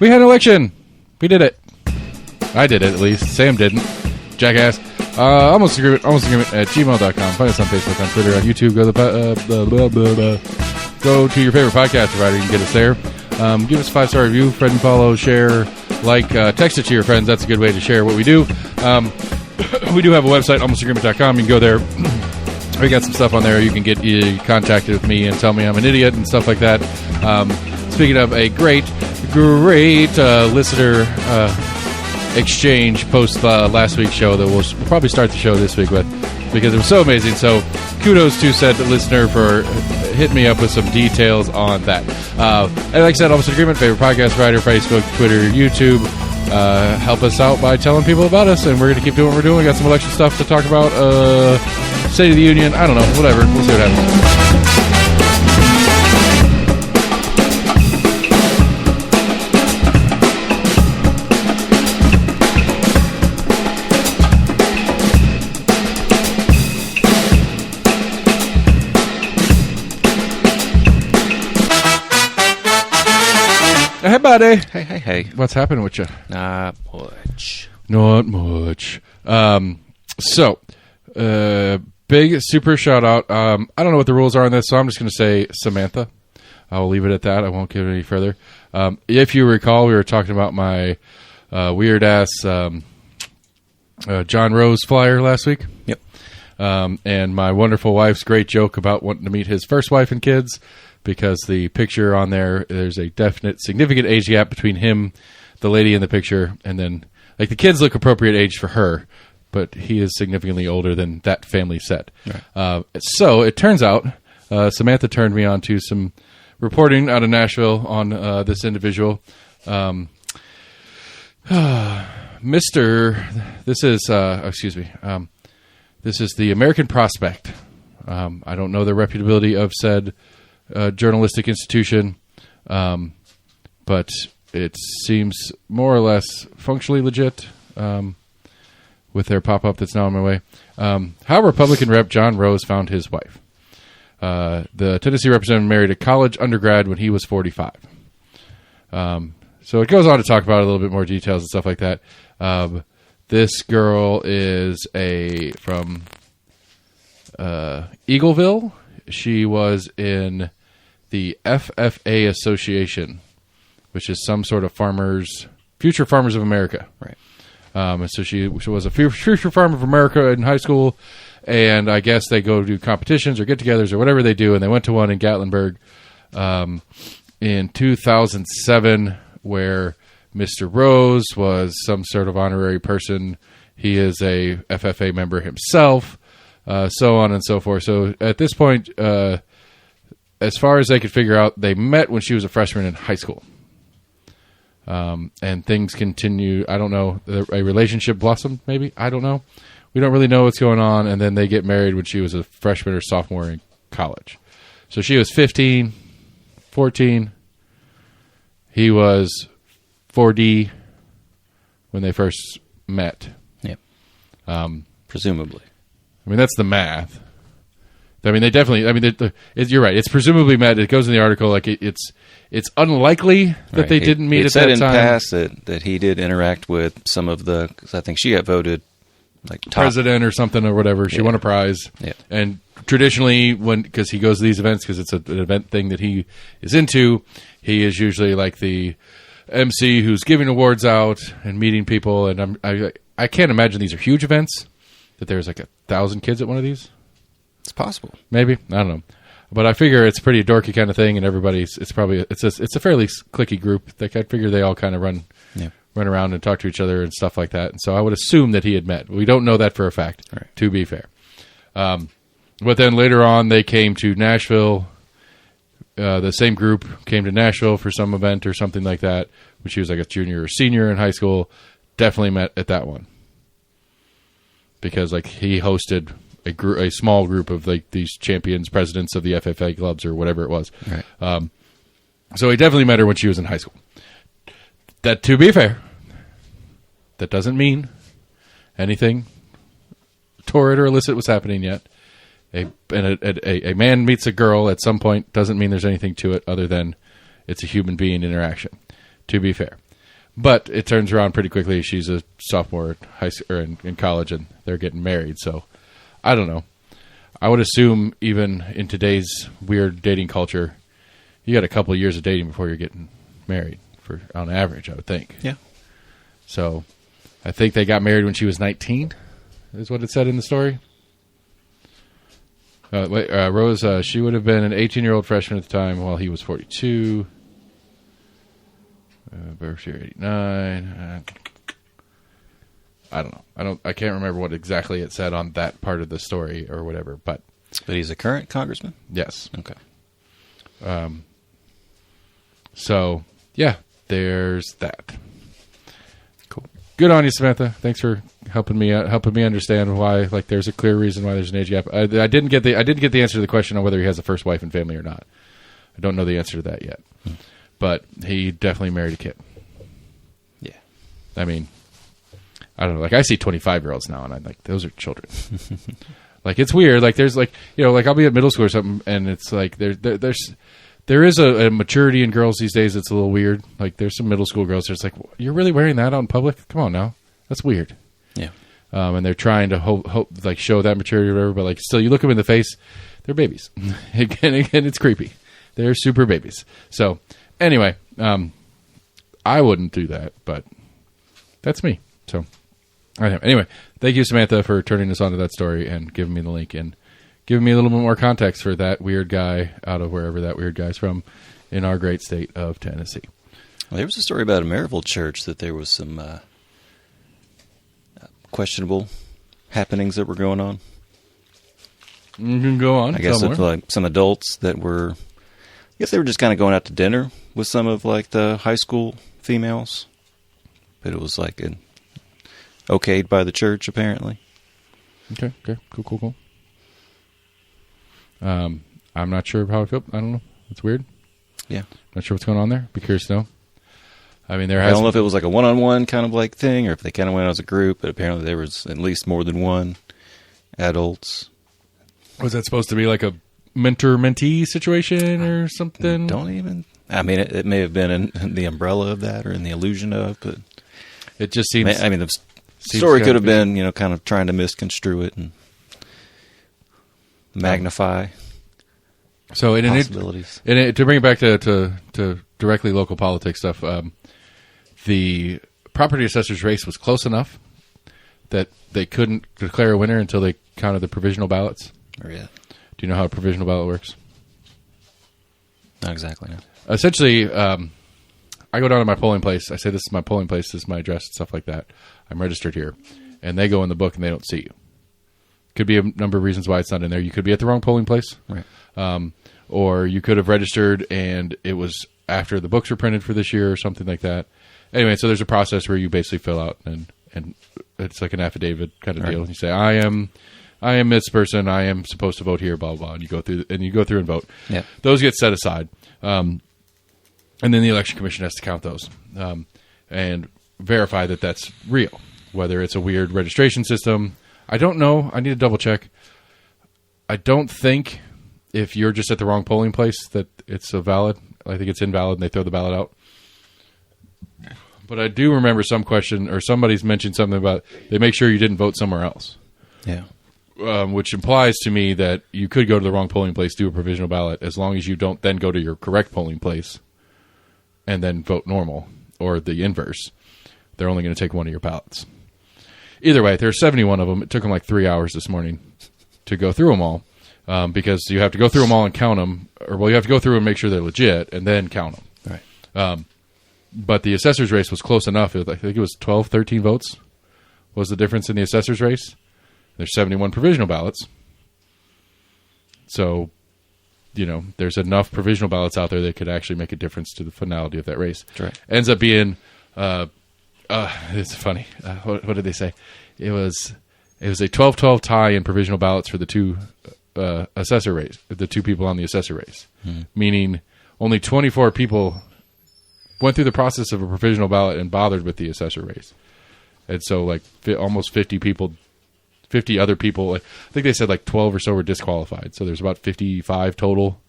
We had an election. We did it. I did it, at least. Sam didn't. Jackass. Almost agreement at gmail.com. Find us on Facebook, on Twitter, on YouTube. Go to your favorite podcast provider. You can get us there. Give us a 5-star review. Friend and follow. Share. Like. Text it to your friends. That's a good way to share what we do. We do have a website, almostagreement.com. You can go there. We got some stuff on there. You can get contacted with me and tell me I'm an idiot and stuff like that. Speaking of a great listener exchange post last week's show that we'll probably start the show this week with, because it was so amazing. So kudos to said listener for hitting me up with some details on that. And like I said, Almost Agreement, favorite podcast writer, Facebook, Twitter, YouTube. Help us out by telling people about us, and we're going to keep doing what we're doing. We got some election stuff to talk about. State of the Union, I don't know, whatever. We'll see what happens. Hey, buddy. Hey. What's happening with you? Not much. Big super shout out. I don't know what the rules are on this, so I'm just going to say Samantha. I'll leave it at that. I won't give it any further. If you recall, we were talking about my weird-ass John Rose flyer last week. Yep. And my wonderful wife's great joke about wanting to meet his first wife and kids, because the picture on there's a definite, significant age gap between him, the lady in the picture, and then, like, the kids look appropriate age for her, but he is significantly older than that family set. Right. So it turns out Samantha turned me on to some reporting out of Nashville on this individual. This is the American Prospect. I don't know the reputability of said journalistic institution, but it seems more or less functionally legit with their pop-up that's now on my way. How Republican Rep John Rose found his wife. The Tennessee representative married a college undergrad when he was 45. So it goes on to talk about a little bit more details and stuff like that. This girl is from Eagleville. She was in the FFA Association, which is some sort of Future Farmers of America. Right. And so she was a Future Farmer of America in high school, and I guess they go do competitions or get-togethers or whatever they do, and they went to one in Gatlinburg in 2007 where Mr. Rose was some sort of honorary person. He is a FFA member himself, so on and so forth. So at this point, as far as they could figure out, they met when she was a freshman in high school. And things continue. I don't know. A relationship blossomed, maybe? I don't know. We don't really know what's going on. And then they get married when she was a freshman or sophomore in college. So she was 15, 14. He was 4D when they first met. Yep. Presumably. I mean, that's the math. I mean, they definitely. I mean, you're right. It's presumably met. It goes in the article like it's unlikely that they didn't meet at that time. It said in past that he did interact with some of the. Because I think she got voted like top president or something or whatever. She won a prize. Yeah. And traditionally, because he goes to these events because it's an event thing that he is into, he is usually like the MC who's giving awards out and meeting people. And I can't imagine these are huge events. That there's like 1,000 kids at one of these. It's possible. Maybe. I don't know. But I figure it's a pretty dorky kind of thing, and it's a fairly cliquey group. I figure they all kind of run around and talk to each other and stuff like that. And so I would assume that he had met. We don't know that for a fact, right, to be fair. But then later on, they came to Nashville. The same group came to Nashville for some event or something like that, when she was like a junior or senior in high school. Definitely met at that one. Because like he hosted a small group of like these champions, presidents of the FFA clubs or whatever it was. Right. So he definitely met her when she was in high school. That, to be fair, that doesn't mean anything torrid or illicit was happening yet. A man meets a girl at some point doesn't mean there's anything to it other than it's a human being interaction, to be fair. But it turns around pretty quickly. She's a sophomore at high school, or in college, and they're getting married. So I don't know. I would assume even in today's weird dating culture, you got a couple of years of dating before you're getting married, on average, I would think. Yeah. So I think they got married when she was 19, is what it said in the story. Rose, she would have been an 18-year-old freshman at the time while he was 42. Birth year 89. I don't know. I can't remember what exactly it said on that part of the story or whatever, but he's a current congressman? Yes. Okay. So, yeah, there's that. Cool. Good on you, Samantha. Thanks for helping me understand why, like, there's a clear reason why there's an age gap. I didn't get the answer to the question on whether he has a first wife and family or not. I don't know the answer to that yet. But he definitely married a kid. Yeah. I mean, I don't know. Like, I see 25-year-olds now, and I'm like, those are children. Like, it's weird. Like, there's, like, you know, like, I'll be at middle school or something, and it's like, there is a maturity in girls these days that's a little weird. Like, there's some middle school girls that's like, you're really wearing that out in public? Come on now. That's weird. Yeah. And they're trying to hope like, show that maturity or whatever, but, like, still, you look them in the face, they're babies. Again, it's creepy. They're super babies. So, anyway, I wouldn't do that, but that's me. So, anyway, thank you, Samantha, for turning us on to that story and giving me the link and giving me a little bit more context for that weird guy out of wherever that weird guy's from in our great state of Tennessee. Well, there was a story about a Maryville church that there was some questionable happenings that were going on. You can go on. I guess it's like some adults that were, I guess they were just kind of going out to dinner with some of like the high school females, but it was like okayed by the church apparently. Okay, cool. I'm not sure how I feel. I don't know. It's weird. Yeah. Not sure what's going on there. Be curious to know. I mean, I don't know if it was like a one-on-one kind of like thing or if they kind of went as a group, but apparently there was at least more than one adults. Was that supposed to be like a mentor-mentee situation or something? I mean, it may have been in the umbrella of that or in the illusion of, but it just seems. I mean, the story could have been, you know, kind of trying to misconstrue it and magnify possibilities. To bring it back to directly local politics stuff, the property assessor's race was close enough that they couldn't declare a winner until they counted the provisional ballots. Yeah. Do you know how a provisional ballot works? Not exactly, no. Essentially, I go down to my polling place. I say, this is my polling place, this is my address, and stuff like that. I'm registered here. And they go in the book and they don't see you. Could be a number of reasons why it's not in there. You could be at the wrong polling place. Right. Or you could have registered and it was after the books were printed for this year or something like that. Anyway, so there's a process where you basically fill out and it's like an affidavit kind of deal. You say, I am this person. I am supposed to vote here, blah, blah, and you go through and vote. Yeah. Those get set aside. And then the election commission has to count those and verify that that's real, whether it's a weird registration system. I don't know. I need to double check. I don't think if you're just at the wrong polling place that it's a valid. I think it's invalid and they throw the ballot out. But I do remember some question or somebody's mentioned something about they make sure you didn't vote somewhere else. Yeah. Which implies to me that you could go to the wrong polling place, do a provisional ballot, as long as you don't then go to your correct polling place and then vote normal or the inverse. They're only going to take one of your ballots. Either way, there's 71 of them. It took them like 3 hours this morning to go through them all because you have to go through them all and count them. You have to go through and make sure they're legit and then count them. Right. But the assessor's race was close enough. I think it was 12, 13 votes was the difference in the assessor's race. There's 71 provisional ballots. So, you know, there's enough provisional ballots out there that could actually make a difference to the finality of that race. That's right. Ends up being, it's funny. What did they say? It was a 12-12 tie in provisional ballots for the two assessor race, the two people on the assessor race. Meaning only 24 people went through the process of a provisional ballot and bothered with the assessor race. And so like almost 50 other people, I think they said like 12 or so were disqualified. So there's about 55 total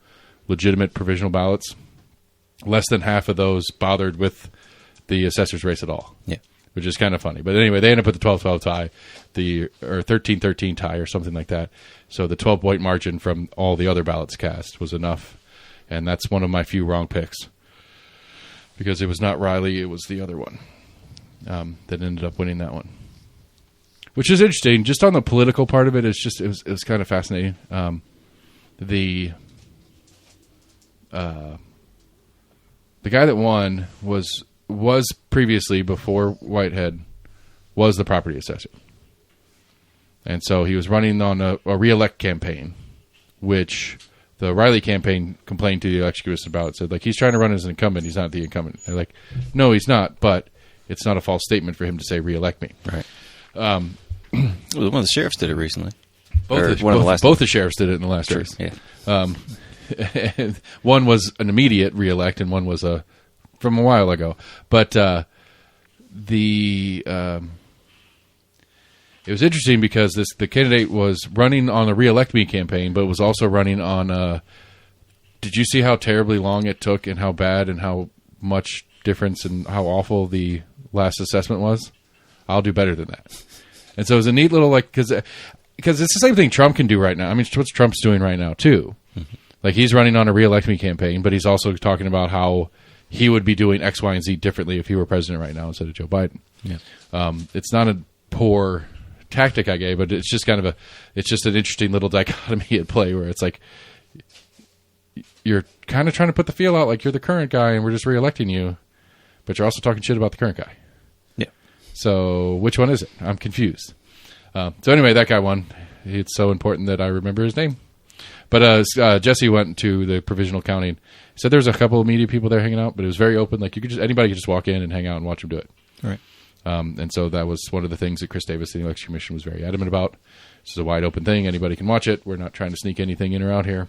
legitimate provisional ballots. Less than half of those bothered with the assessor's race at all. Yeah. Which is kind of funny. But anyway, they end up with the 12-12 tie, or 13-13 tie or something like that. So the 12-point margin from all the other ballots cast was enough. And that's one of my few wrong picks. Because it was not Riley, it was the other one that ended up winning that one. Which is interesting. Just on the political part of it, it was kind of fascinating. The guy that won was previously, before Whitehead, was the property assessor. And so he was running on a re-elect campaign, which the Riley campaign complained to the election commission about. It said, like, he's trying to run as an incumbent. He's not the incumbent. They're like, no, he's not, but it's not a false statement for him to say re-elect me. Right. Well, one of the sheriffs did it recently. Both the sheriffs did it in the last race. Yeah. One was an immediate re-elect, and one was from a while ago. But it was interesting because the candidate was running on the re-elect me campaign, but was also running on. Did you see how terribly long it took, and how bad, and how much difference, and how awful the last assessment was? I'll do better than that. And so it was a neat little, because it's the same thing Trump can do right now. I mean, what Trump's doing right now too. Mm-hmm. Like, he's running on a re-elect me campaign, but he's also talking about how he would be doing X, Y, and Z differently if he were president right now instead of Joe Biden. Yeah. It's not a poor tactic I gave, but it's just kind of it's just an interesting little dichotomy at play where it's like you're kind of trying to put the feel out like you're the current guy and we're just re-electing you, but you're also talking shit about the current guy. Yeah. So which one is it? I'm confused. So anyway, that guy won. It's so important that I remember his name. But Jesse went to the provisional counting. He said there's a couple of media people there hanging out, but it was very open. Like, anybody could just walk in and hang out and watch him do it. Right. And so that was one of the things that Chris Davis, the election commission, was very adamant about. This is a wide open thing. Anybody can watch it. We're not trying to sneak anything in or out here.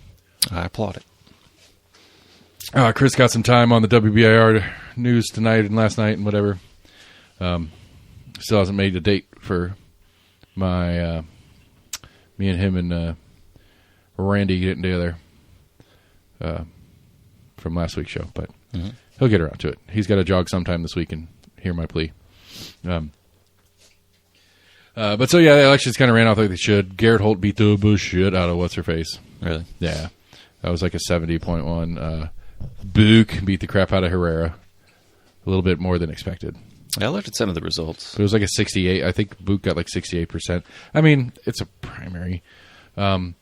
I applaud it. Chris got some time on the WBIR news tonight and last night and whatever. Still hasn't made a date for my me and him and Randy getting together from last week's show, but he'll get around to it. He's got to jog sometime this week and hear my plea. But so yeah, the elections kind of ran off like they should. Garrett Holt beat the shit out of what's her face. Really? Yeah, that was like a 70.1. Book beat the crap out of Herrera, a little bit more than expected. I looked at some of the results. But it was like a 68. I think Book got like 68%. I mean, it's a primary. The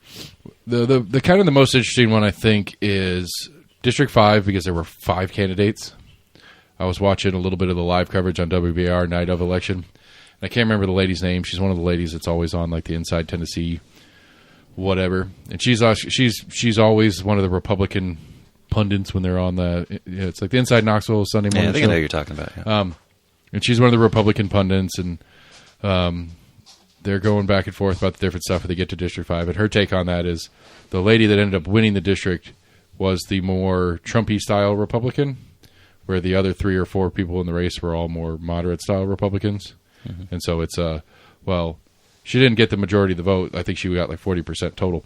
kind of the most interesting one, I think, is District 5, because there were 5 candidates. I was watching a little bit of the live coverage on WBR night of election. I can't remember the lady's name. She's one of the ladies that's always on like the Inside Tennessee, whatever. And she's always one of the Republican pundits when they're on it's like the Inside Knoxville Sunday morning. Yeah, I think show. I know who you're talking about. Yeah. And she's one of the Republican pundits, and they're going back and forth about the different stuff when they get to District 5. And her take on that is the lady that ended up winning the district was the more Trumpy-style Republican, where the other 3 or 4 people in the race were all more moderate-style Republicans. Mm-hmm. And so it's, she didn't get the majority of the vote. I think she got like 40% total.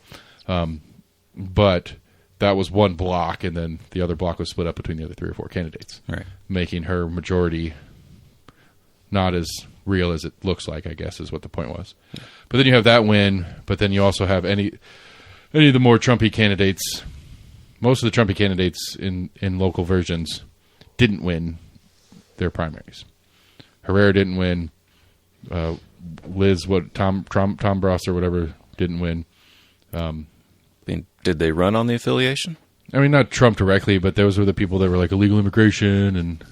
But that was one block, and then the other block was split up between the other 3 or 4 candidates, right, making her majority not as real as it looks like, I guess, is what the point was. Yeah. But then you have that win, but then you also have any of the more Trumpy candidates. Most of the Trumpy candidates in local versions didn't win their primaries. Herrera didn't win. Liz, Tom Bross or whatever, didn't win. I mean, did they run on the affiliation? I mean, not Trump directly, but those were the people that were like illegal immigration and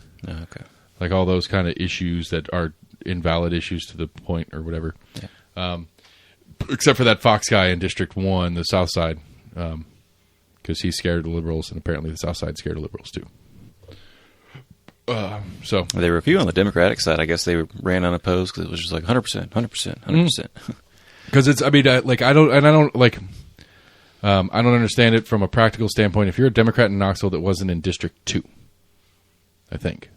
like all those kind of issues that are invalid issues to the point or whatever. Yeah. Except for that Fox guy in District 1, the South Side, because he's scared of the liberals, and apparently the South Side's scared of liberals too. So there were a few on the Democratic side. I guess they ran unopposed because it was just like 100%, 100%. Because it's, I mean, I don't understand it from a practical standpoint. If you're a Democrat in Knoxville that wasn't in District 2, I think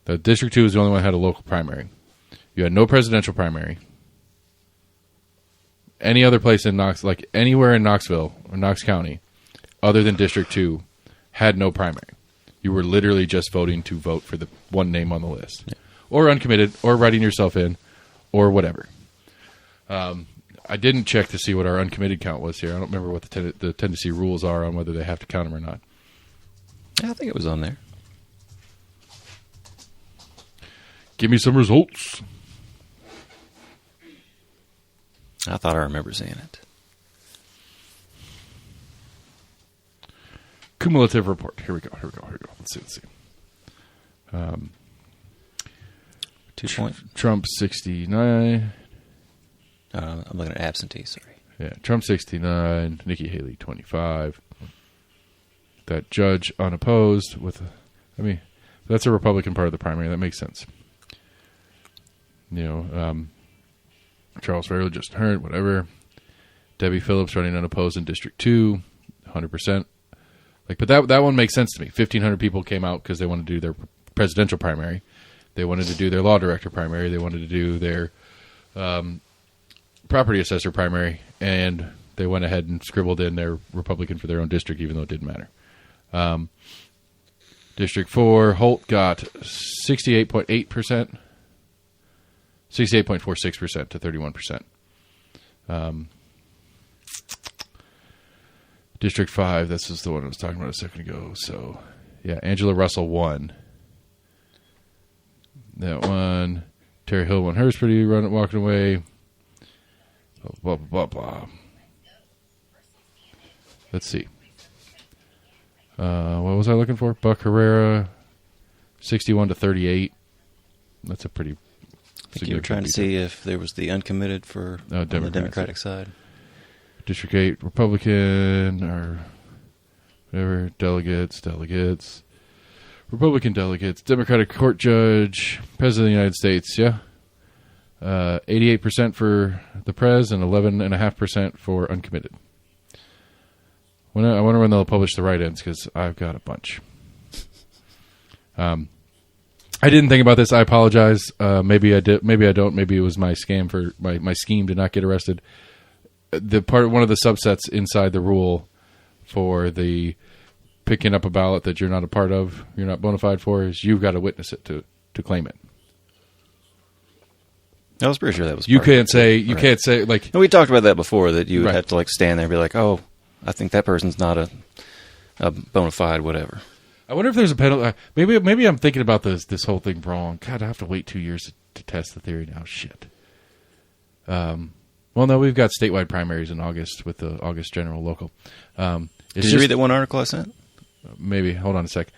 the District 2 is the only one that had a local primary. You had no presidential primary. Any other place in like anywhere in Knoxville or Knox County, other than District 2, had no primary. You were literally just voting to vote for the one name on the list, or uncommitted, or writing yourself in, or whatever. I didn't check to see what our uncommitted count was here. I don't remember what the Tennessee rules are on whether they have to count them or not. I think it was on there. Give me some results. I thought I remember seeing it. Cumulative report. Here we go. Let's see. 2 points. Trump 69. I'm looking at absentee, sorry. Yeah, Trump 69, Nikki Haley 25. That judge unopposed with, that's a Republican part of the primary. That makes sense. Charles Farrell just heard, whatever. Debbie Phillips running unopposed in District 2, 100%. But that one makes sense to me. 1,500 people came out because they wanted to do their presidential primary. They wanted to do their law director primary. They wanted to do their property assessor primary, and they went ahead and scribbled in their Republican for their own district, even though it didn't matter. District 4, Holt got 68.8%, 68.46% to 31%. District 5, this is the one I was talking about a second ago. So, yeah, Angela Russell won. That one. Terry Hill won hers pretty walking away. Blah, blah, blah, blah. Let's see. What was I looking for? Buck Herrera, 61 to 38. That's a pretty. I think you were trying to see if there was the uncommitted for on the Democratic side. District 8, Republican, or whatever, delegates. Republican delegates, Democratic court judge, President of the United States, yeah. 88% for the Prez and 11.5% for uncommitted. I wonder when they'll publish the write-ins, because I've got a bunch. I didn't think about this. I apologize. Maybe I did. Maybe I don't. Maybe it was my scam for my scheme to not get arrested. One of the subsets inside the rule for the picking up a ballot that you're not a part of, you're not bona fide for, is you've got to witness it to claim it. I was pretty sure that was. You can't say like. No, we talked about that before. That you would have to stand there and be like, "Oh, I think that person's not a bona fide whatever." I wonder if there's a penalty. Maybe I'm thinking about this whole thing wrong. God, I have to wait 2 years to test the theory now. Shit. Well, no, we've got statewide primaries in August with the August general local. Did you read that one article I sent? Maybe. Hold on a sec.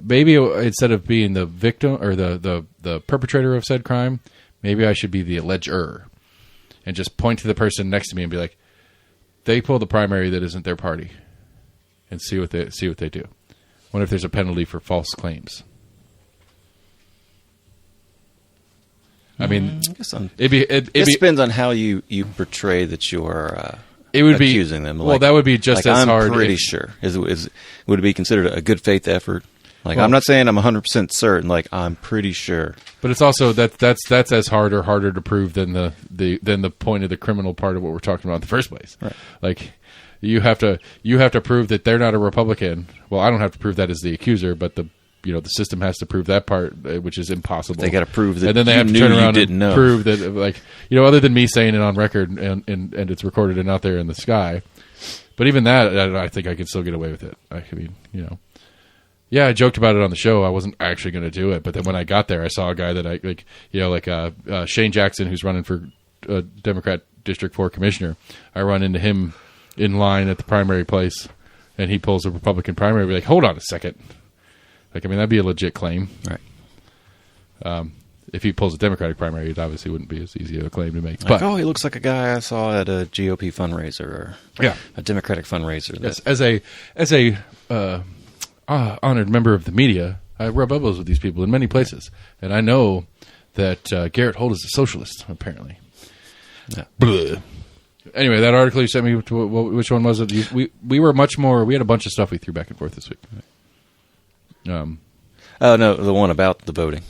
Maybe instead of being the victim or the perpetrator of said crime, maybe I should be the alleged-er and just point to the person next to me and be like, they pulled the primary that isn't their party, and see what they do. Wonder if there's a penalty for false claims. I mean, I guess it depends on how you portray that you're accusing them. Well, that would be just as hard. I'm pretty sure. Would it be considered a good faith effort? I'm not saying I'm 100% certain. I'm pretty sure. But it's also that's as hard or harder to prove than the point of the criminal part of what we're talking about in the first place. Right. You have to prove that they're not a Republican. Well, I don't have to prove that as the accuser, but the system has to prove that part, which is impossible. They got to prove that, and then they have to turn around and prove that, other than me saying it on record and it's recorded and out there in the sky. But even that, I think I can still get away with it. Yeah, I joked about it on the show. I wasn't actually going to do it, but then when I got there, I saw a guy that Shane Jackson, who's running for Democrat District 4 commissioner. I run into him in line at the primary place, and he pulls a Republican primary. I'd be like, hold on a second. That'd be a legit claim. Right. If he pulls a Democratic primary, it obviously wouldn't be as easy of a claim to make. But he looks like a guy I saw at a GOP fundraiser or a Democratic fundraiser. Yes, as a honored member of the media, I rub elbows with these people in many places, and I know that Garrett Holt is a socialist, apparently. Yeah. Anyway, that article you sent me, which one was it? We were much more. We had a bunch of stuff we threw back and forth this week. No, the one about the voting,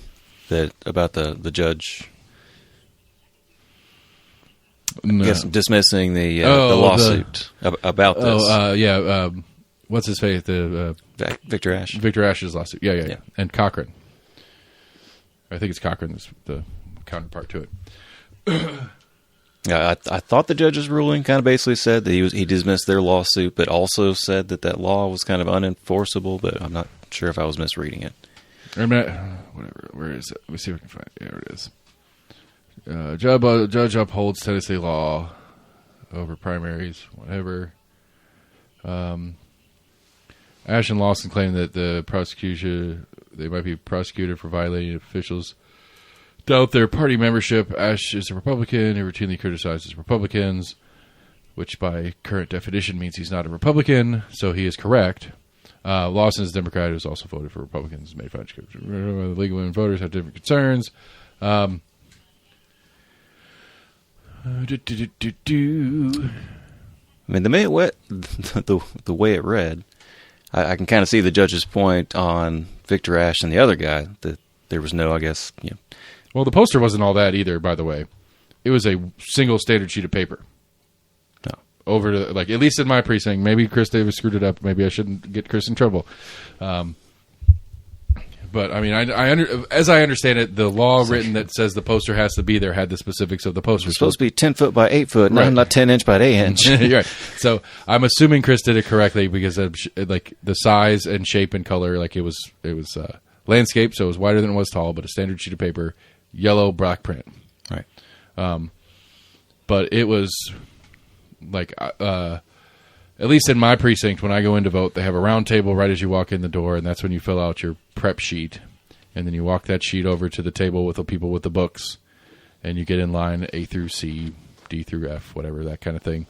about the judge. No. I guess dismissing the lawsuit about this. what's his face? The Victor Ashe. Victor Ashe's lawsuit. Yeah. And Cochran. I think it's Cochran that's the counterpart to it. Yeah, I thought the judge's ruling kind of basically said that he dismissed their lawsuit, but also said that law was kind of unenforceable. But I'm not sure if I was misreading it. Whatever. Where is it? Let me see if I can find it. There it is. Judge upholds Tennessee law over primaries. Whatever. Ashe and Lawson claim that they might be prosecuted for violating officials' doubt their party membership. Ashe is a Republican who routinely criticizes Republicans, which by current definition means he's not a Republican, so he is correct. Lawson is a Democrat who's also voted for Republicans. Made fun of the League of Women Voters have different concerns. I mean, the way it read, I can kind of see the judge's point on Victor Ashe and the other guy, that there was no, I guess, Well, the poster wasn't all that either, by the way. It was a single standard sheet of paper. No. Over to, at least in my precinct. Maybe Chris Davis screwed it up. Maybe I shouldn't get Chris in trouble. But, I mean, as I understand it, the law written that says the poster has to be there had the specifics of the poster. It's supposed to be 10 foot by 8 foot, right. Not 10 inch by 8 inch. You're right. So I'm assuming Chris did it correctly because the size and shape and color, it was landscape, so it was wider than it was tall, but a standard sheet of paper, yellow black print. Right. But it was at least in my precinct, when I go in to vote, they have a round table right as you walk in the door, and that's when you fill out your prep sheet. And then you walk that sheet over to the table with the people with the books, and you get in line A through C, D through F, whatever, that kind of thing.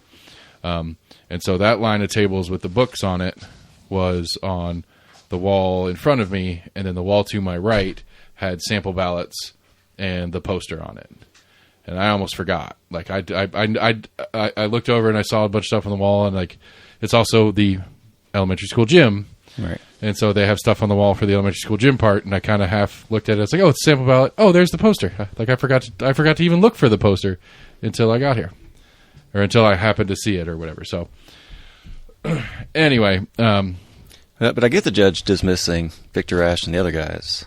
And so that line of tables with the books on it was on the wall in front of me, and then the wall to my right had sample ballots and the poster on it. And I almost forgot. I looked over and I saw a bunch of stuff on the wall, and it's also the elementary school gym, right? And so they have stuff on the wall for the elementary school gym part. And I kind of half looked at it. I was like, "Oh, it's a sample ballot. Oh, there's the poster." I forgot to even look for the poster until I got here, or until I happened to see it, or whatever. So anyway, but I get the judge dismissing Victor Ashe and the other guys.